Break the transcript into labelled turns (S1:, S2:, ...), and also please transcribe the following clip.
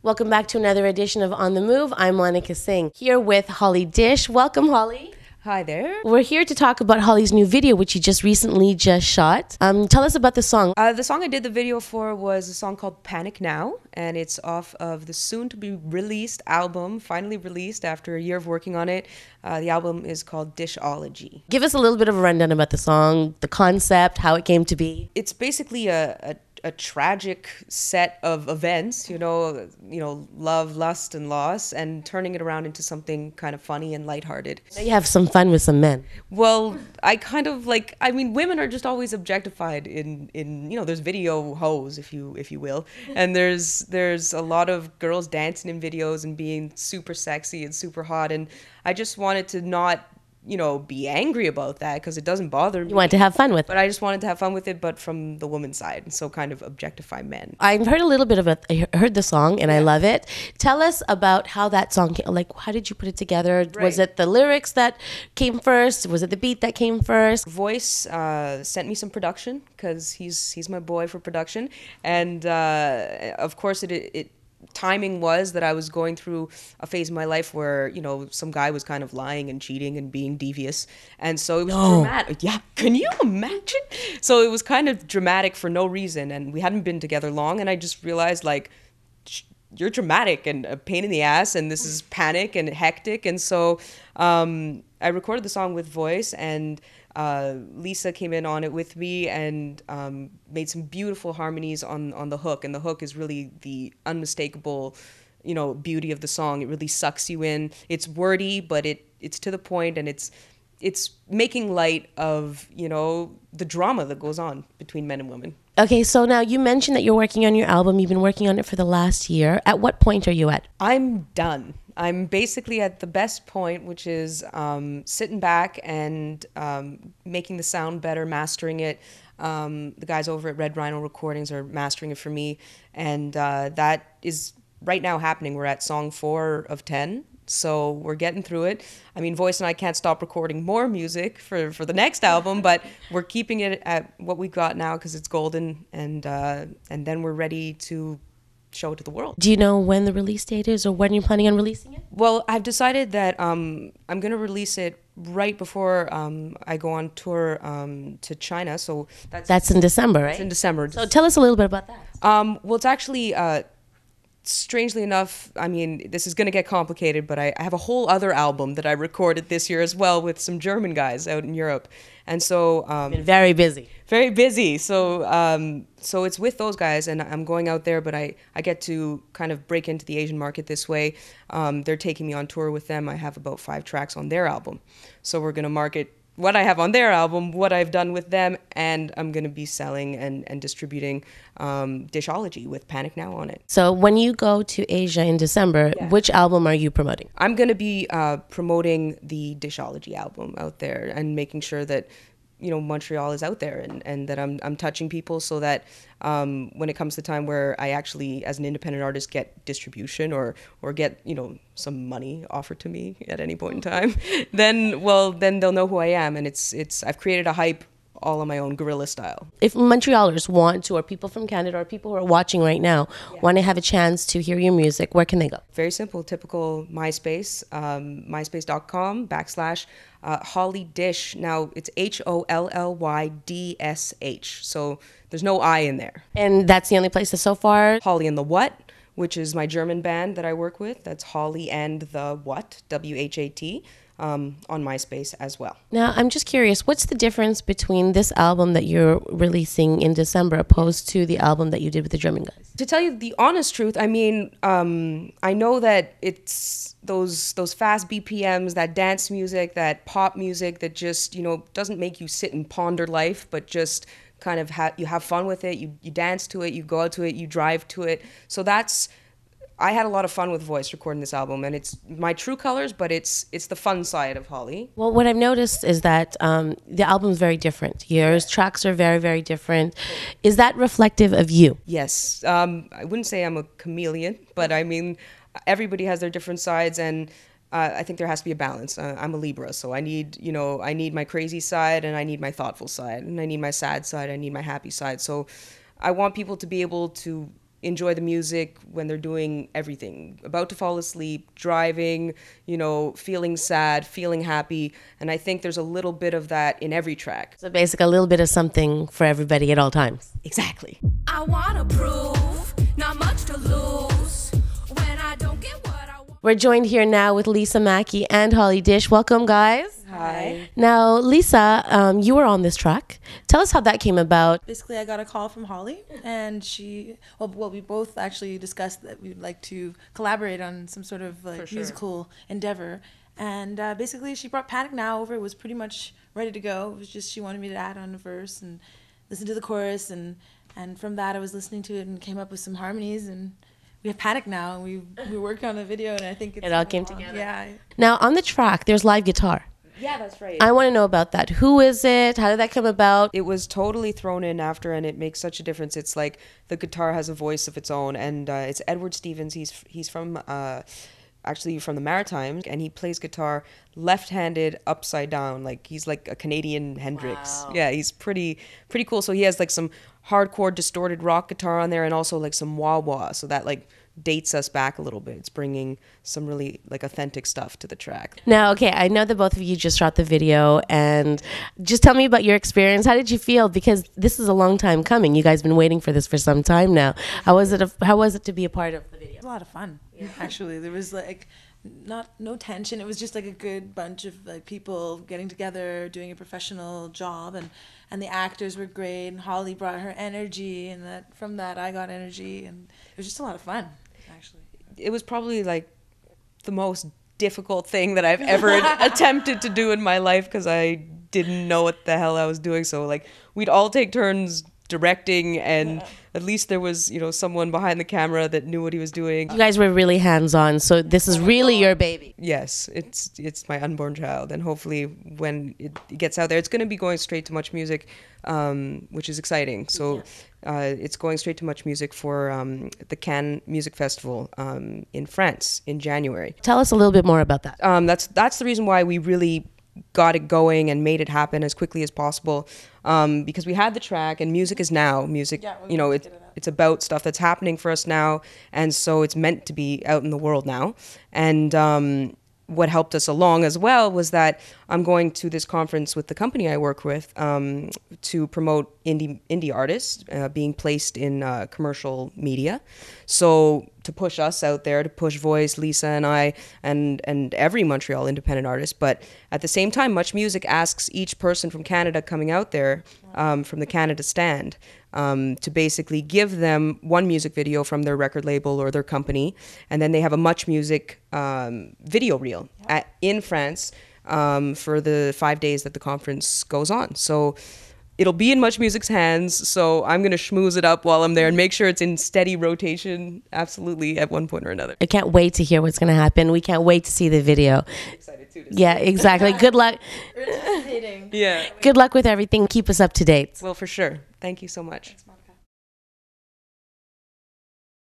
S1: Welcome back to another edition of On the Move. I'm Monica Singh, here with HollyDish. Welcome, Holly.
S2: Hi there.
S1: We're here to talk about Holly's new video, which you just recently shot. Tell us about the song.
S2: The song I did the video for was a song called Panic Now, and it's off of the soon-to-be-released album, finally released after a year of working on it. The album is called Dishology.
S1: Give us a little bit of a rundown about the song, the concept, how it came to be.
S2: It's basically a tragic set of events, love, lust, and loss, and turning it around into something kind of funny and lighthearted.
S1: Now you have some fun with some men.
S2: Well, women are just always objectified in there's video hoes, if you will, and there's a lot of girls dancing in videos and being super sexy and super hot, and I just wanted to not be angry about that because it doesn't bother me.
S1: You wanted to have fun with it.
S2: But I just wanted to have fun with it, but from the woman's side, so kind of objectify men.
S1: I've heard a little bit of it. I heard the song and I love it. Tell us about how that song came, how did you put it together?
S2: Right.
S1: Was it the lyrics that came first? Was it the beat that came first?
S2: Voice sent me some production because he's my boy for production. And of course it timing was that I was going through a phase in my life where, some guy was kind of lying and cheating and being devious. And so it was dramatic. Yeah, can you imagine? So it was kind of dramatic for no reason. And we hadn't been together long. And I just realized, you're dramatic and a pain in the ass. And this is panic and hectic. And so I recorded the song with voice, and Leesa came in on it with me and made some beautiful harmonies on the hook. And the hook is really the unmistakable, beauty of the song. It really sucks you in. It's wordy, but it's to the point, and it's making light of, the drama that goes on between men and women.
S1: Okay, so now you mentioned that you're working on your album. You've been working on it for the last year. At what point are you at?
S2: I'm done. I'm basically at the best point, which is sitting back and making the sound better, mastering it. The guys over at Red Rhino Recordings are mastering it for me. And that is right now happening. We're at song 4 of 10. So we're getting through it. I mean, Voice and I can't stop recording more music for the next album, but we're keeping it at what we've got now because it's golden. And then we're ready to show it to the world.
S1: Do you know when the release date is, or when you're planning on releasing it?
S2: Well, I've decided that I'm going to release it right before I go on tour to China. So
S1: that's in December, right?
S2: It's in December.
S1: So tell us a little bit about that.
S2: Well, it's actually strangely enough, I mean, this is going to get complicated, but I have a whole other album that I recorded this year as well with some German guys out in Europe. And so
S1: been very busy.
S2: Very busy. So so it's with those guys, and I'm going out there, but I get to kind of break into the Asian market this way. They're taking me on tour with them. I have about 5 tracks on their album. So we're going to market what I have on their album, what I've done with them, and I'm going to be selling and distributing Dishology with Panic Now on it.
S1: So when you go to Asia in December, which album are you promoting?
S2: I'm going to be promoting the Dishology album out there and making sure that Montreal is out there and that I'm touching people so that when it comes to time where I actually, as an independent artist, get distribution or get, some money offered to me at any point in time, then they'll know who I am. And I've created a hype all on my own guerrilla style. If
S1: Montrealers want to, or people from Canada, or people who are watching right now, want to have a chance to hear your music, where can they go?
S2: Very simple, typical MySpace, myspace.com/ HollyDish. Now it's HOLLYDSH. So there's no I in there.
S1: And that's the only place that so far?
S2: Holly and the What, which is my German band that I work with. That's Holly and the What, WHAT. On MySpace as well.
S1: Now, I'm just curious, what's the difference between this album that you're releasing in December opposed to the album that you did with the German guys?
S2: To tell you the honest truth, I mean, I know that it's those fast BPMs, that dance music, that pop music that just, doesn't make you sit and ponder life, but just kind of you have fun with it, you dance to it, you go out to it, you drive to it. So I had a lot of fun with Voice recording this album, and it's my true colors, but it's the fun side of Holly.
S1: Well, what I've noticed is that the album's very different. Your tracks are very, very different. Is that reflective of you?
S2: Yes. I wouldn't say I'm a chameleon, but I mean, everybody has their different sides, and I think there has to be a balance. I'm a Libra, so I need my crazy side, and I need my thoughtful side, and I need my sad side, I need my happy side. So I want people to be able to enjoy the music when they're doing everything, about to fall asleep, driving, you know, feeling sad, feeling happy. And I think there's a little bit of that in every track.
S1: So basically, a little bit of something for everybody at all times.
S2: Exactly.
S3: I wanna prove, not much to lose. When I don't get what I want.
S1: We're joined here now with Leesa Mackey and HollyDish. Welcome, guys.
S2: Hi.
S1: Now, Leesa, you were on this track. Tell us how that came about.
S4: Basically, I got a call from Holly, and we both actually discussed that we'd like to collaborate on some sort of like
S2: sure.
S4: musical endeavor. And basically, she brought Panic Now over. It was pretty much ready to go. It was just she wanted me to add on a verse and listen to the chorus, and from that, I was listening to it and came up with some harmonies, and we have Panic Now, and we worked on a video, and I think
S1: It all came together.
S4: Yeah.
S1: Now, on the track, there's live guitar.
S2: Yeah, that's right.
S1: I want to know about that. Who is it? How did that come about?
S2: It was totally thrown in after, and it makes such a difference. It's like the guitar has a voice of its own, and it's Edward Stevens. He's from actually from the Maritimes, and he plays guitar left-handed, upside down. Like he's like a Canadian Hendrix.
S1: Wow.
S2: Yeah, he's pretty cool. So he has like some hardcore distorted rock guitar on there, and also like some wah-wah. So that like dates us back a little bit. It's bringing some really like authentic stuff to the track.
S1: Now, okay, I know that both of you just shot the video, and just tell me about your experience. How did you feel? Because this is a long time coming. You guys have been waiting for this for some time now. How was it to be a part of the video?
S4: It was a lot of fun, actually. There was like no tension. It was just like a good bunch of like people getting together, doing a professional job, and the actors were great. And Holly brought her energy, and from that I got energy, and it was just a lot of fun, actually.
S2: It was probably like the most difficult thing that I've ever attempted to do in my life, because I didn't know what the hell I was doing. So like we'd all take turns directing, and at least there was, you know, someone behind the camera that knew what he was doing.
S1: You guys were really hands-on, so this is really your baby.
S2: Yes, it's my unborn child, and hopefully when it gets out there, it's going to be going straight to Much Music, which is exciting. So it's going straight to Much Music for the Cannes Music Festival in France in January.
S1: Tell us a little bit more about that.
S2: That's the reason why we really got it going and made it happen as quickly as possible, because we had the track, and music is now. Music, you know, it's about stuff that's happening for us now, and so it's meant to be out in the world now. And what helped us along as well was that I'm going to this conference with the company I work with to promote indie artists being placed in commercial media. So to push us out there, to push Voice, Leesa and I, and every Montreal independent artist. But at the same time, Much Music asks each person from Canada coming out there, from the Canada stand, to basically give them one music video from their record label or their company, and then they have a Much Music video reel in France for the 5 days that the conference goes on. So it'll be in Much Music's hands, so I'm going to schmooze it up while I'm there and make sure it's in steady rotation, absolutely, at one point or another.
S1: I can't wait to hear what's going to happen. We can't wait to see the video.
S2: I'm excited too.
S1: Yeah, exactly. Good luck.
S2: Yeah.
S1: Good luck with everything. Keep us up to date.
S2: Well, for sure. Thank you so much.